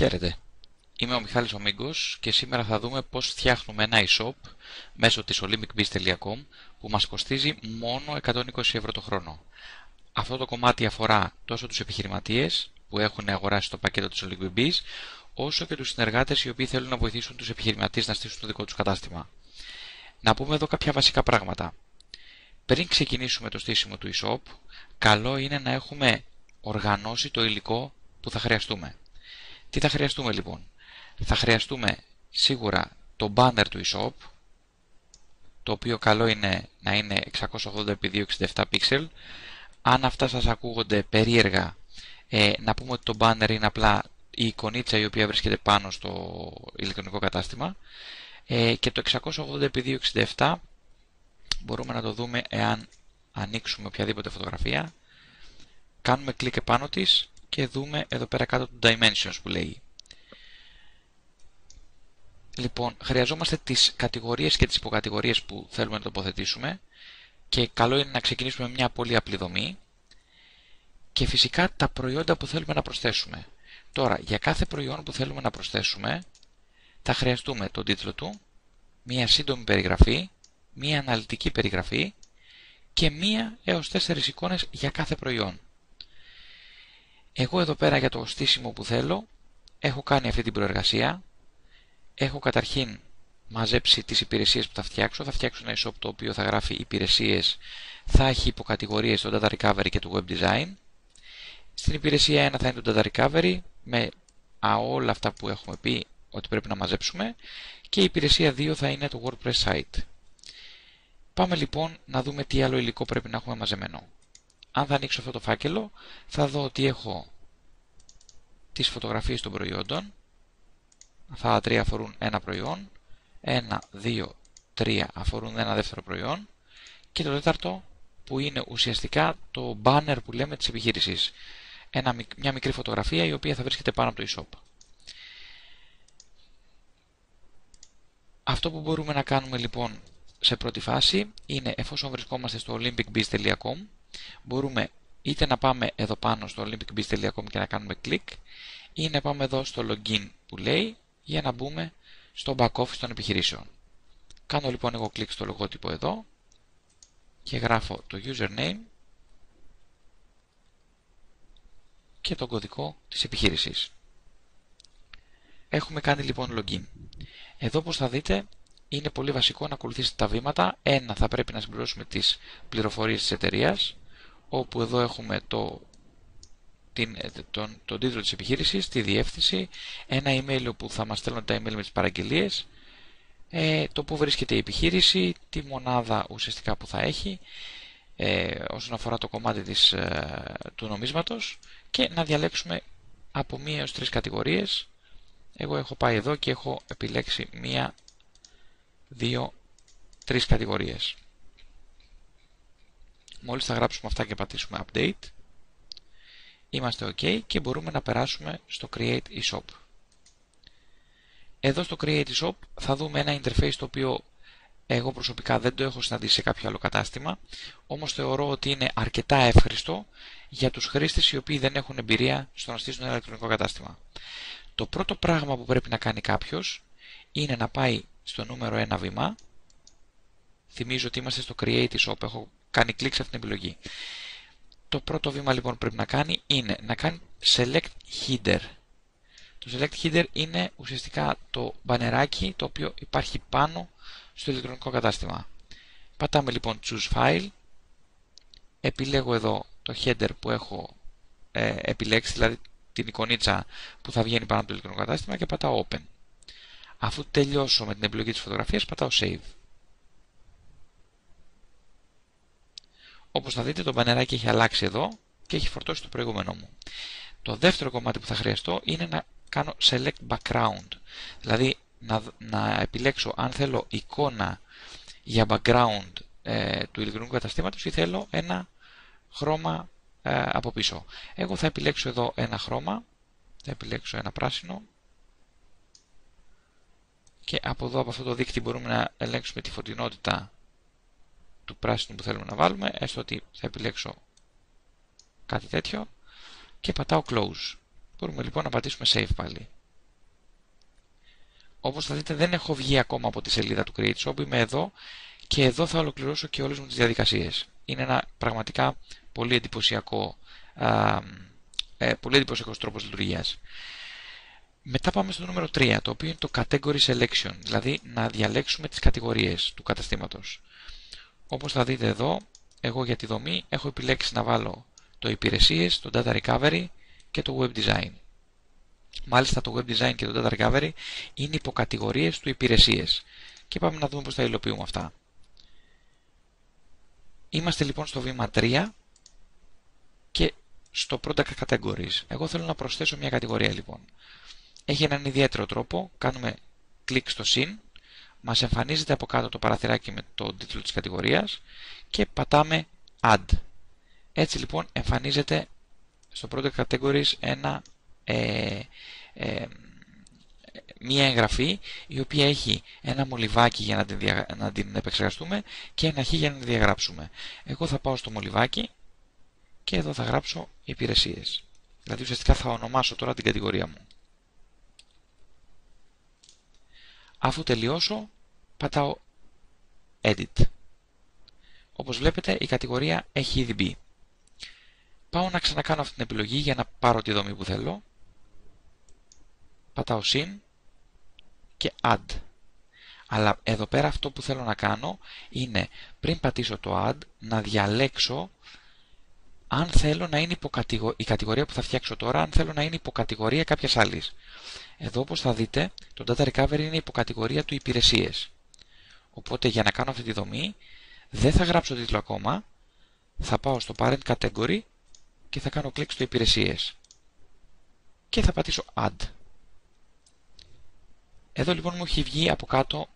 Χαίρετε, είμαι ο Μιχάλης Ομίγκος και σήμερα θα δούμε πώς φτιάχνουμε ένα e-shop μέσω της olympicbiz.com που μας κοστίζει μόνο 120 ευρώ το χρόνο. Αυτό το κομμάτι αφορά τόσο τους επιχειρηματίες που έχουν αγοράσει το πακέτο της Olympic Biz, όσο και τους συνεργάτες οι οποίοι θέλουν να βοηθήσουν τους επιχειρηματίες να στήσουν το δικό τους κατάστημα. Να πούμε εδώ κάποια βασικά πράγματα. Πριν ξεκινήσουμε το στήσιμο του e-shop, καλό είναι να έχουμε οργανώσει το υλικό που θα χρειαστούμε. Τι θα χρειαστούμε λοιπόν? Θα χρειαστούμε σίγουρα το banner του e-shop, το οποίο καλό είναι να είναι 680x267 pixel. Αν αυτά σας ακούγονται περίεργα, να πούμε ότι το banner είναι απλά η εικονίτσα η οποία βρίσκεται πάνω στο ηλεκτρονικό κατάστημα, και το 680x267 μπορούμε να το δούμε εάν ανοίξουμε οποιαδήποτε φωτογραφία, κάνουμε κλικ επάνω της και δούμε εδώ πέρα κάτω το dimensions που λέει. Λοιπόν, χρειαζόμαστε τις κατηγορίες και τις υποκατηγορίες που θέλουμε να τοποθετήσουμε και καλό είναι να ξεκινήσουμε με μια πολύ απλή δομή και φυσικά τα προϊόντα που θέλουμε να προσθέσουμε. Τώρα, για κάθε προϊόν που θέλουμε να προσθέσουμε θα χρειαστούμε τον τίτλο του, μια σύντομη περιγραφή, μια αναλυτική περιγραφή και 1 έως 4 εικόνες για κάθε προϊόν. Εγώ εδώ πέρα για το στήσιμο που θέλω έχω κάνει αυτή την προεργασία. Έχω καταρχήν μαζέψει τις υπηρεσίες που θα φτιάξω. Θα φτιάξω ένα e-shop το οποίο θα γράφει υπηρεσίες, θα έχει υποκατηγορίες το Data Recovery και το Web Design. Στην υπηρεσία 1 θα είναι το Data Recovery με όλα αυτά που έχουμε πει ότι πρέπει να μαζέψουμε και η υπηρεσία 2 θα είναι το WordPress site. Πάμε λοιπόν να δούμε τι άλλο υλικό πρέπει να έχουμε μαζεμένο. Αν θα ανοίξω αυτό το φάκελο θα δω ότι έχω τις φωτογραφίες των προϊόντων. Αυτά τα 3 αφορούν ένα προϊόν, 1, 2, 3 αφορούν ένα δεύτερο προϊόν και το τέταρτο που είναι ουσιαστικά το banner που λέμε της επιχείρησης. Μια μικρή φωτογραφία η οποία θα βρίσκεται πάνω από το e-shop. Αυτό που μπορούμε να κάνουμε λοιπόν σε πρώτη φάση είναι, εφόσον βρισκόμαστε στο olympicbiz.com, μπορούμε είτε να πάμε εδώ πάνω στο olympicbiz.com και να κάνουμε κλικ ή να πάμε εδώ στο login που λέει για να μπούμε στο back office των επιχειρήσεων. Κάνω λοιπόν εγώ κλικ στο λογότυπο εδώ και γράφω το username και τον κωδικό της επιχείρησης. Έχουμε κάνει λοιπόν login. Εδώ όπως θα δείτε είναι πολύ βασικό να ακολουθήσετε τα βήματα. Ένα, θα πρέπει να συμπληρώσουμε τις πληροφορίες της εταιρείας, όπου εδώ έχουμε τον τίτλο της επιχείρησης, τη διεύθυνση, ένα email όπου θα μας στέλνουν τα email με τις παραγγελίες, το που βρίσκεται η επιχείρηση, τη μονάδα ουσιαστικά που θα έχει όσον αφορά το κομμάτι του νομίσματος και να διαλέξουμε από 1 έως 3 κατηγορίες. Εγώ έχω πάει εδώ και έχω επιλέξει 1, 2, 3 κατηγορίες. Μόλις θα γράψουμε αυτά και πατήσουμε update, είμαστε OK και μπορούμε να περάσουμε στο Create eShop. Εδώ στο Create eShop θα δούμε ένα interface το οποίο εγώ προσωπικά δεν το έχω συναντήσει σε κάποιο άλλο κατάστημα, όμως θεωρώ ότι είναι αρκετά εύχριστο για τους χρήστες οι οποίοι δεν έχουν εμπειρία στο να στήσουν ένα ηλεκτρονικό κατάστημα. Το πρώτο πράγμα που πρέπει να κάνει κάποιος είναι να πάει στο νούμερο 1 βήμα. Θυμίζω ότι είμαστε στο Create eShop, έχω κάνει κλικ σε αυτήν την επιλογή. Το πρώτο βήμα λοιπόν που πρέπει να κάνει είναι να κάνει Select Header. Το Select Header είναι ουσιαστικά το μπανεράκι το οποίο υπάρχει πάνω στο ηλεκτρονικό κατάστημα. Πατάμε λοιπόν Choose File, επιλέγω εδώ το header που έχω επιλέξει, δηλαδή την εικονίτσα που θα βγαίνει πάνω από το ηλεκτρονικό κατάστημα και πατάω Open. Αφού τελειώσω με την επιλογή της φωτογραφίας πατάω Save. Όπως θα δείτε το μπανεράκι έχει αλλάξει εδώ και έχει φορτώσει το προηγούμενο μου. Το δεύτερο κομμάτι που θα χρειαστώ είναι να κάνω Select Background. Δηλαδή να επιλέξω αν θέλω εικόνα για background του ηλεκτρονικού καταστήματος ή θέλω ένα χρώμα από πίσω. Εγώ θα επιλέξω εδώ ένα χρώμα, θα επιλέξω ένα πράσινο και από εδώ από αυτό το δείκτη μπορούμε να ελέγξουμε τη φωτεινότητα του πράσινου που θέλουμε να βάλουμε, έστω ότι θα επιλέξω κάτι τέτοιο και πατάω Close. Μπορούμε λοιπόν να πατήσουμε Save πάλι. Όπως θα δείτε δεν έχω βγει ακόμα από τη σελίδα του Create Shop, είμαι εδώ και εδώ θα ολοκληρώσω και όλες μου τις διαδικασίες. Είναι ένα πραγματικά πολύ εντυπωσιακός τρόπος λειτουργίας. Μετά πάμε στο νούμερο 3, το οποίο είναι το Category Selection, δηλαδή να διαλέξουμε τις κατηγορίες του καταστήματος. Όπως θα δείτε εδώ, εγώ για τη δομή έχω επιλέξει να βάλω το υπηρεσίες, το Data Recovery και το Web Design. Μάλιστα το Web Design και το Data Recovery είναι υποκατηγορίες του υπηρεσίες. Και πάμε να δούμε πώς θα υλοποιούμε αυτά. Είμαστε λοιπόν στο βήμα 3 και στο Product Categories. Εγώ θέλω να προσθέσω μια κατηγορία λοιπόν. Έχει έναν ιδιαίτερο τρόπο, κάνουμε κλικ στο συν, μας εμφανίζεται από κάτω το παραθυράκι με το τίτλο της κατηγορίας και πατάμε Add. Έτσι λοιπόν εμφανίζεται στο Product Categories μία εγγραφή η οποία έχει ένα μολυβάκι για να την επεξεργαστούμε και ένα χ για να την διαγράψουμε. Εγώ θα πάω στο μολυβάκι και εδώ θα γράψω υπηρεσίες. Δηλαδή ουσιαστικά θα ονομάσω τώρα την κατηγορία μου. Αφού τελειώσω, πατάω Edit. Όπως βλέπετε η κατηγορία έχει ήδη μπει. Πάω να ξανακάνω αυτή την επιλογή για να πάρω τη δομή που θέλω. Πατάω συν και Add. Αλλά εδώ πέρα αυτό που θέλω να κάνω είναι πριν πατήσω το Add να διαλέξω αν θέλω να είναι η κατηγορία που θα φτιάξω τώρα, αν θέλω να είναι υποκατηγορία κάποιας άλλης. Εδώ όπως θα δείτε το Data Recovery είναι υποκατηγορία του υπηρεσίες. Οπότε για να κάνω αυτή τη δομή δεν θα γράψω τίτλο ακόμα, θα πάω στο Parent Category και θα κάνω κλικ στο υπηρεσίες και θα πατήσω Add. Εδώ λοιπόν μου έχει βγει από κάτω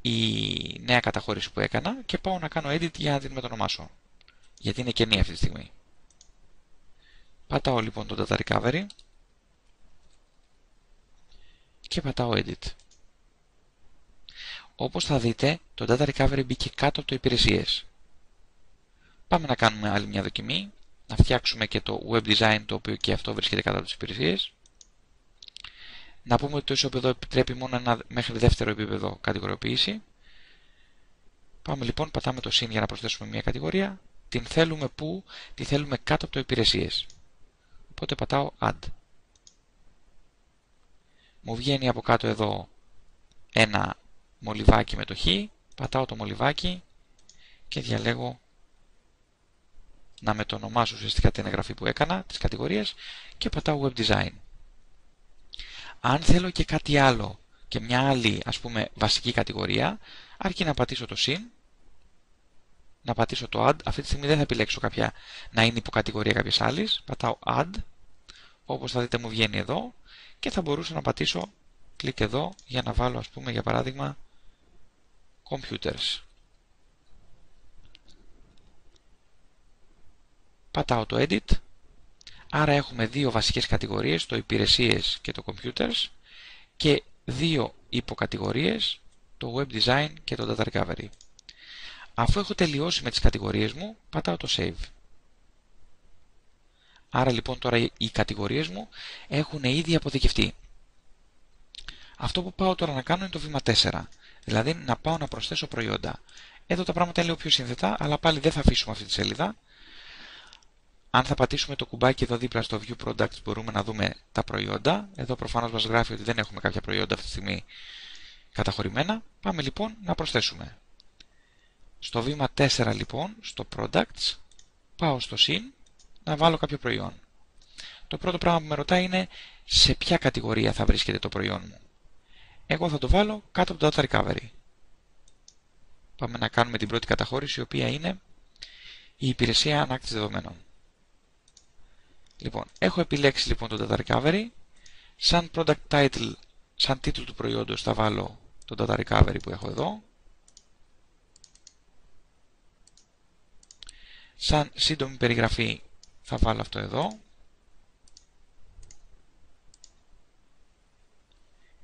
η νέα καταχώρηση που έκανα και πάω να κάνω Edit για να την μετονομάσω, γιατί είναι κενή αυτή τη στιγμή. Πατάω λοιπόν το Data Recovery και πατάω Edit. Όπως θα δείτε, το Data Recovery μπήκε κάτω από το υπηρεσίες. Πάμε να κάνουμε άλλη μια δοκιμή, να φτιάξουμε και το Web Design, το οποίο και αυτό βρίσκεται κάτω από τις υπηρεσίες. Να πούμε ότι το ισόπεδο επιτρέπει μόνο ένα μέχρι δεύτερο επίπεδο κατηγοριοποίηση. Πάμε λοιπόν, πατάμε το συν για να προσθέσουμε μια κατηγορία. Την θέλουμε πού? Τη θέλουμε κάτω από το υπηρεσίες. Οπότε πατάω Add. Μου βγαίνει από κάτω εδώ ένα μολυβάκι με το χ. Πατάω το μολυβάκι και διαλέγω να μετονομάσω ουσιαστικά την εγγραφή που έκανα, τις κατηγορίες, και πατάω Web Design. Αν θέλω και κάτι άλλο και μια άλλη ας πούμε βασική κατηγορία, αρκεί να πατήσω το συν, να πατήσω το Add. Αυτή τη στιγμή δεν θα επιλέξω κάποια να είναι υποκατηγορία κάποιες άλλης. Πατάω Add. Όπως θα δείτε μου βγαίνει εδώ και θα μπορούσα να πατήσω κλικ εδώ για να βάλω ας πούμε για παράδειγμα Computers. Πατάω το Edit. Άρα έχουμε δύο βασικές κατηγορίες, το υπηρεσίες και το Computers, και δύο υποκατηγορίες, το Web Design και το Data Recovery. Αφού έχω τελειώσει με τις κατηγορίες μου, πατάω το Save. Άρα λοιπόν τώρα οι κατηγορίες μου έχουν ήδη αποθηκευτεί. Αυτό που πάω τώρα να κάνω είναι το βήμα 4, δηλαδή να πάω να προσθέσω προϊόντα. Εδώ τα πράγματα είναι λίγο πιο σύνθετα, αλλά πάλι δεν θα αφήσουμε αυτή τη σελίδα. Αν θα πατήσουμε το κουμπάκι εδώ δίπλα στο View Products μπορούμε να δούμε τα προϊόντα. Εδώ προφανώς μας γράφει ότι δεν έχουμε κάποια προϊόντα αυτή τη στιγμή καταχωρημένα. Πάμε λοιπόν να προσθέσουμε. Στο βήμα 4 λοιπόν, στο Products, πάω στο συν να βάλω κάποιο προϊόν. Το πρώτο πράγμα που με ρωτάει είναι σε ποια κατηγορία θα βρίσκεται το προϊόν μου. Εγώ θα το βάλω κάτω από το Data Recovery. Πάμε να κάνουμε την πρώτη καταχώρηση, η οποία είναι η υπηρεσία ανάκτησης δεδομένων. Λοιπόν, έχω επιλέξει λοιπόν το Data Recovery. Σαν product title, σαν τίτλο του προϊόντος θα βάλω το Data Recovery που έχω εδώ. Σαν σύντομη περιγραφή θα βάλω αυτό εδώ.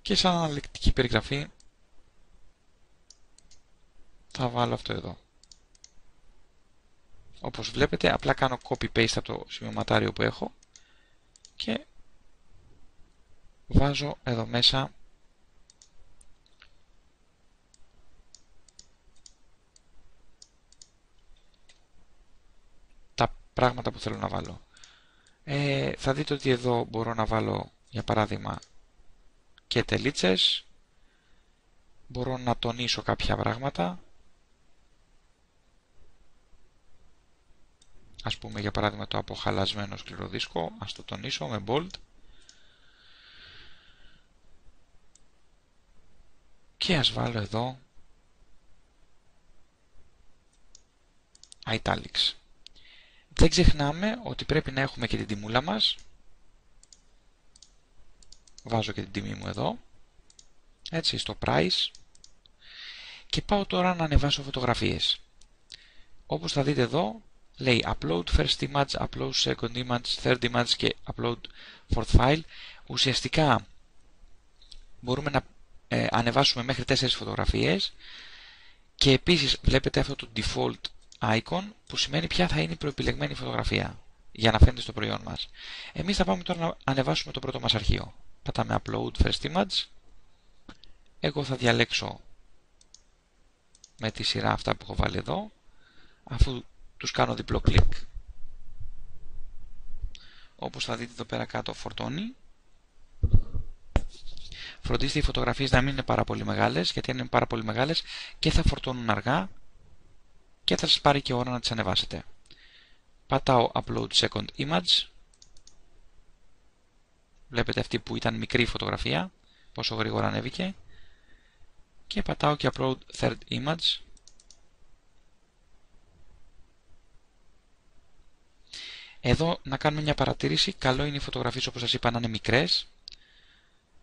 Και σαν αναλυτική περιγραφή θα βάλω αυτό εδώ. Όπως βλέπετε απλά κάνω copy-paste από το σημειωματάριο που έχω και βάζω εδώ μέσα πράγματα που θέλω να βάλω. Θα δείτε ότι εδώ μπορώ να βάλω, για παράδειγμα, και τελίτσες. Μπορώ να τονίσω κάποια πράγματα. Ας πούμε, για παράδειγμα, το αποχαλασμένο σκληρό δίσκο. Ας το τονίσω με bold. Και ας βάλω εδώ italics. Δεν ξεχνάμε ότι πρέπει να έχουμε και την τιμούλα μας. Βάζω και την τιμή μου εδώ. Έτσι, στο price. Και πάω τώρα να ανεβάσω φωτογραφίες. Όπως θα δείτε εδώ, λέει upload first image, upload second image, third image και upload fourth file. Ουσιαστικά μπορούμε να ανεβάσουμε μέχρι 4 φωτογραφίες και επίσης βλέπετε αυτό το default icon που σημαίνει ποια θα είναι η προεπιλεγμένη φωτογραφία για να φαίνεται στο προϊόν μας. Εμείς θα πάμε τώρα να ανεβάσουμε το πρώτο μας αρχείο. Πατάμε upload first image. Εγώ θα διαλέξω με τη σειρά αυτά που έχω βάλει εδώ. Αφού τους κάνω διπλό κλικ, όπως θα δείτε εδώ πέρα κάτω, φορτώνει. Φροντίστε οι φωτογραφίες να μην είναι πάρα πολύ μεγάλες, γιατί αν είναι πάρα πολύ μεγάλες και θα φορτώνουν αργά και θα σας πάρει και ώρα να τις ανεβάσετε. Πατάω upload second image. Βλέπετε αυτή που ήταν μικρή φωτογραφία, πόσο γρήγορα ανέβηκε. Και πατάω και upload third image. Εδώ να κάνουμε μια παρατήρηση. Καλό είναι οι φωτογραφίες, όπως σας είπα, να είναι μικρές.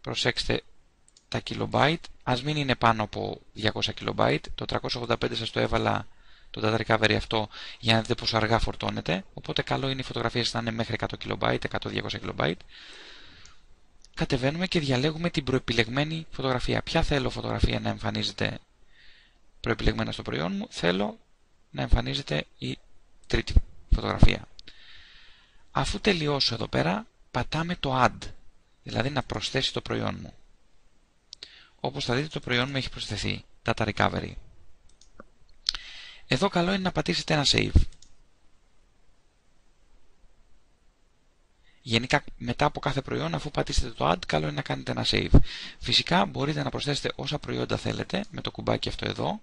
Προσέξτε τα kilobyte. Ας μην είναι πάνω από 200 kilobyte. Το 385 σας το έβαλα, το data recovery αυτό, για να δείτε πόσο αργά φορτώνεται. Οπότε καλό είναι οι φωτογραφίες να είναι μέχρι 100 kilobyte, 100-200 kilobyte. Κατεβαίνουμε και διαλέγουμε την προεπιλεγμένη φωτογραφία. Ποια θέλω φωτογραφία να εμφανίζεται προεπιλεγμένα στο προϊόν μου? Θέλω να εμφανίζεται η τρίτη φωτογραφία. Αφού τελειώσω εδώ πέρα, πατάμε το add, δηλαδή να προσθέσει το προϊόν μου. Όπως θα δείτε, το προϊόν μου έχει προσθεθεί, data recovery. Εδώ καλό είναι να πατήσετε ένα save. Γενικά, μετά από κάθε προϊόν, αφού πατήσετε το add, καλό είναι να κάνετε ένα save. Φυσικά μπορείτε να προσθέσετε όσα προϊόντα θέλετε με το κουμπάκι αυτό εδώ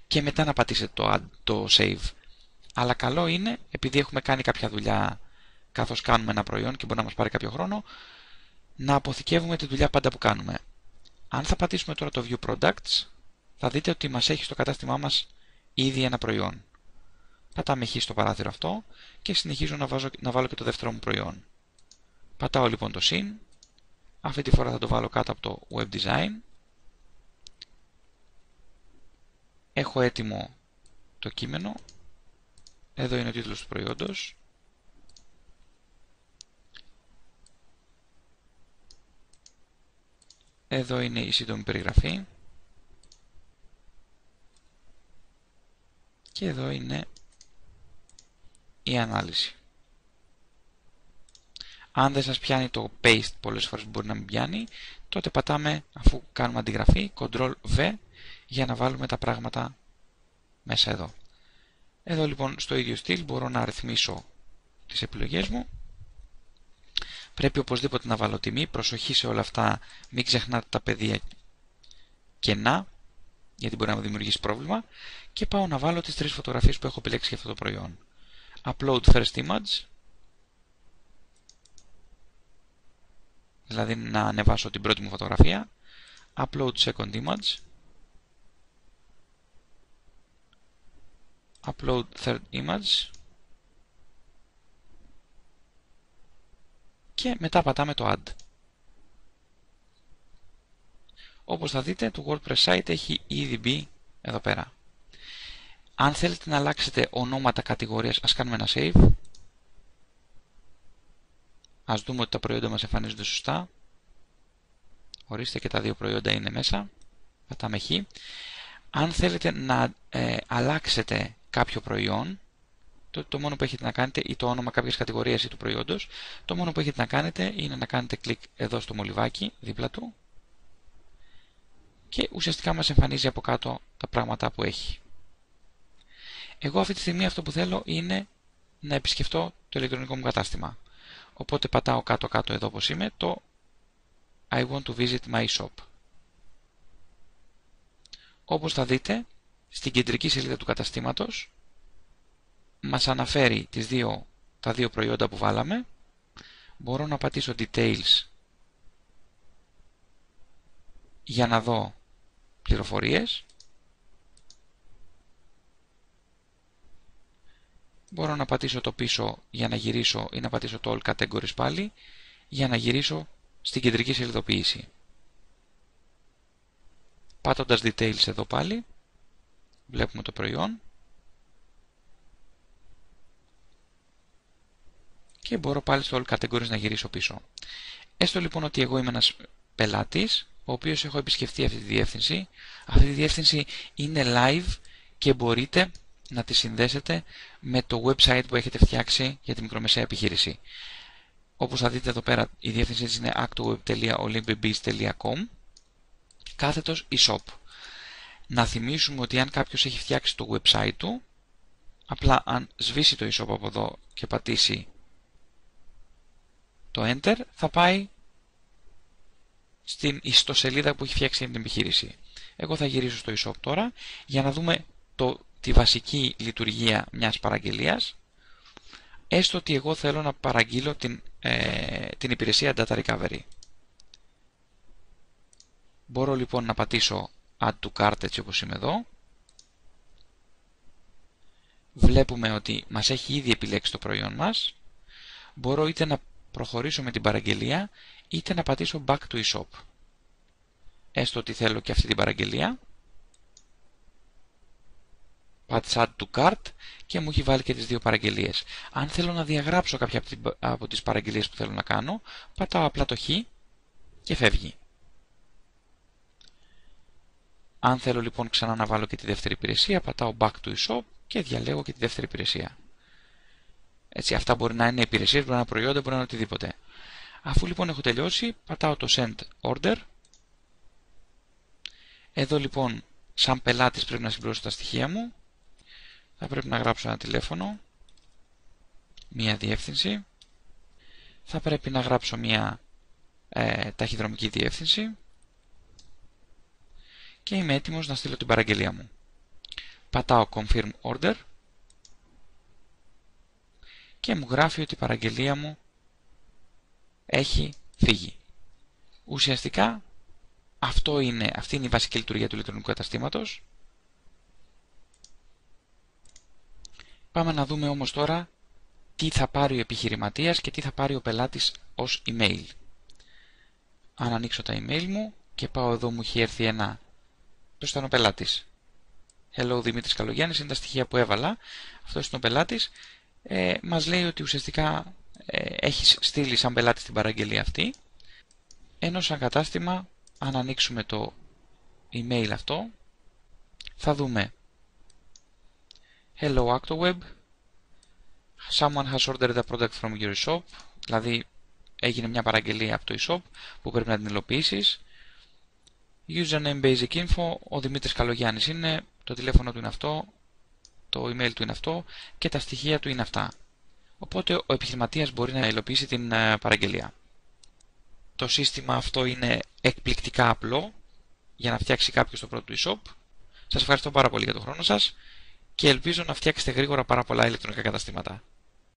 και μετά να πατήσετε το save. Αλλά καλό είναι, επειδή έχουμε κάνει κάποια δουλειά καθώς κάνουμε ένα προϊόν και μπορεί να μας πάρει κάποιο χρόνο, να αποθηκεύουμε τη δουλειά πάντα που κάνουμε. Αν θα πατήσουμε τώρα το View Products, θα δείτε ότι μας έχει στο κατάστημά μας ήδη ένα προϊόν. Πατάμε χ στο παράθυρο αυτό και συνεχίζω να βάλω και το δεύτερο μου προϊόν. Πατάω λοιπόν το Syn. Αυτή τη φορά θα το βάλω κάτω από το Web Design. Έχω έτοιμο το κείμενο. Εδώ είναι ο τίτλος του προϊόντος. Εδώ είναι η σύντομη περιγραφή. Και εδώ είναι η ανάλυση. Αν δεν σας πιάνει το paste, πολλές φορές μπορεί να μην πιάνει, τότε πατάμε, αφού κάνουμε αντιγραφή, Ctrl V για να βάλουμε τα πράγματα μέσα εδώ. Εδώ λοιπόν στο ίδιο στυλ μπορώ να αριθμίσω τις επιλογές μου. Πρέπει οπωσδήποτε να βάλω τιμή, προσοχή σε όλα αυτά, μην ξεχνάτε τα πεδία κενά, γιατί μπορεί να μου δημιουργήσει πρόβλημα, και πάω να βάλω τις 3 φωτογραφίες που έχω επιλέξει για αυτό το προϊόν. Upload first image, δηλαδή να ανεβάσω την πρώτη μου φωτογραφία. Upload second image, upload third image και μετά πατάμε το add. Όπως θα δείτε, το WordPress site έχει ήδη μπει εδώ πέρα. Αν θέλετε να αλλάξετε ονόματα κατηγορίας, ας κάνουμε ένα save. Ας δούμε ότι τα προϊόντα μας εμφανίζονται σωστά. Ορίστε, και τα δύο προϊόντα είναι μέσα. Πατάμε χ. Αν θέλετε να αλλάξετε κάποιο προϊόν, το μόνο που έχετε να κάνετε, ή το όνομα κάποιας κατηγορίας ή του προϊόντος, το μόνο που έχετε να κάνετε είναι να κάνετε κλικ εδώ στο μολυβάκι δίπλα του και ουσιαστικά μας εμφανίζει από κάτω τα πράγματα που έχει. Εγώ αυτή τη στιγμή αυτό που θέλω είναι να επισκεφτώ το ηλεκτρονικό μου κατάστημα. Οπότε πατάω κάτω-κάτω εδώ όπως είμαι το I want to visit my shop. Όπως θα δείτε, στην κεντρική σελίδα του καταστήματος μας αναφέρει τα δύο προϊόντα που βάλαμε. Μπορώ να πατήσω Details για να δω πληροφορίες. Μπορώ να πατήσω το πίσω για να γυρίσω ή να πατήσω το All Categories πάλι για να γυρίσω στην κεντρική σελιδοποίηση. Πάτοντας Details εδώ πάλι, βλέπουμε το προϊόν και μπορώ πάλι στο All Categories να γυρίσω πίσω. Έστω λοιπόν ότι εγώ είμαι ένας πελάτης, ο οποίος έχω επισκεφτεί αυτή τη διεύθυνση. Αυτή τη διεύθυνση είναι live και μπορείτε να τη συνδέσετε με το website που έχετε φτιάξει για τη μικρομεσαία επιχείρηση. Όπως θα δείτε εδώ πέρα, η διεύθυνση της είναι actoweb.olympiabees.com κάθετος e-shop. Να θυμίσουμε ότι αν κάποιος έχει φτιάξει το website του, απλά αν σβήσει το e-shop από εδώ και πατήσει το Enter, θα πάει στην ιστοσελίδα που έχει φτιάξει την επιχείρηση. Εγώ θα γυρίσω στο e-shop τώρα για να δούμε τη βασική λειτουργία μιας παραγγελίας, έστω ότι εγώ θέλω να παραγγείλω την υπηρεσία Data Recovery. Μπορώ λοιπόν να πατήσω Add to Cart έτσι όπως είμαι εδώ. Βλέπουμε ότι μας έχει ήδη επιλέξει το προϊόν μας. Μπορώ είτε να προχωρήσω με την παραγγελία, είτε να πατήσω Back to e-shop. Έστω ότι θέλω και αυτή την παραγγελία. Πάτησα Add to Cart και μου έχει βάλει και τις δύο παραγγελίες. Αν θέλω να διαγράψω κάποια από τις παραγγελίες που θέλω να κάνω, πατάω απλά το Χ και φεύγει. Αν θέλω λοιπόν ξανά να βάλω και τη δεύτερη υπηρεσία, πατάω Back to e-shop και διαλέγω και τη δεύτερη υπηρεσία. Έτσι, αυτά μπορεί να είναι υπηρεσίες, μπορεί να είναι προϊόντα, μπορεί να είναι οτιδήποτε. Αφού λοιπόν έχω τελειώσει, πατάω το Send Order. Εδώ λοιπόν, σαν πελάτης πρέπει να συμπληρώσω τα στοιχεία μου. Θα πρέπει να γράψω ένα τηλέφωνο, μία διεύθυνση. Θα πρέπει να γράψω μία ταχυδρομική διεύθυνση. Και είμαι έτοιμος να στείλω την παραγγελία μου. Πατάω Confirm Order και μου γράφει ότι η παραγγελία μου έχει φύγει. Ουσιαστικά αυτή είναι η βασική λειτουργία του ηλεκτρονικού καταστήματος. Πάμε να δούμε όμως τώρα τι θα πάρει ο επιχειρηματίας και τι θα πάρει ο πελάτης ως email. Αν ανοίξω τα email μου και πάω εδώ, μου έχει έρθει ένα. Ποιος ήταν ο πελάτης? Hello, Δημήτρης Καλογιάννης, είναι τα στοιχεία που έβαλα. Αυτός είναι ο πελάτης. Μας λέει ότι ουσιαστικά έχει στείλει σαν πελάτη την παραγγελία αυτή. Ενώ σαν κατάστημα, αν ανοίξουμε το email αυτό, θα δούμε Hello Actoweb, someone has ordered a product from your shop, δηλαδή έγινε μια παραγγελία από το e-shop που πρέπει να την υλοποιήσεις. Username Basic Info, ο Δημήτρης Καλογιάννης είναι, το τηλέφωνο του είναι αυτό, το email του είναι αυτό και τα στοιχεία του είναι αυτά. Οπότε ο επιχειρηματίας μπορεί να υλοποιήσει την παραγγελία. Το σύστημα αυτό είναι εκπληκτικά απλό για να φτιάξει κάποιος το πρώτο του e-shop. Σας ευχαριστώ πάρα πολύ για τον χρόνο σας και ελπίζω να φτιάξετε γρήγορα πάρα πολλά ηλεκτρονικά καταστήματα.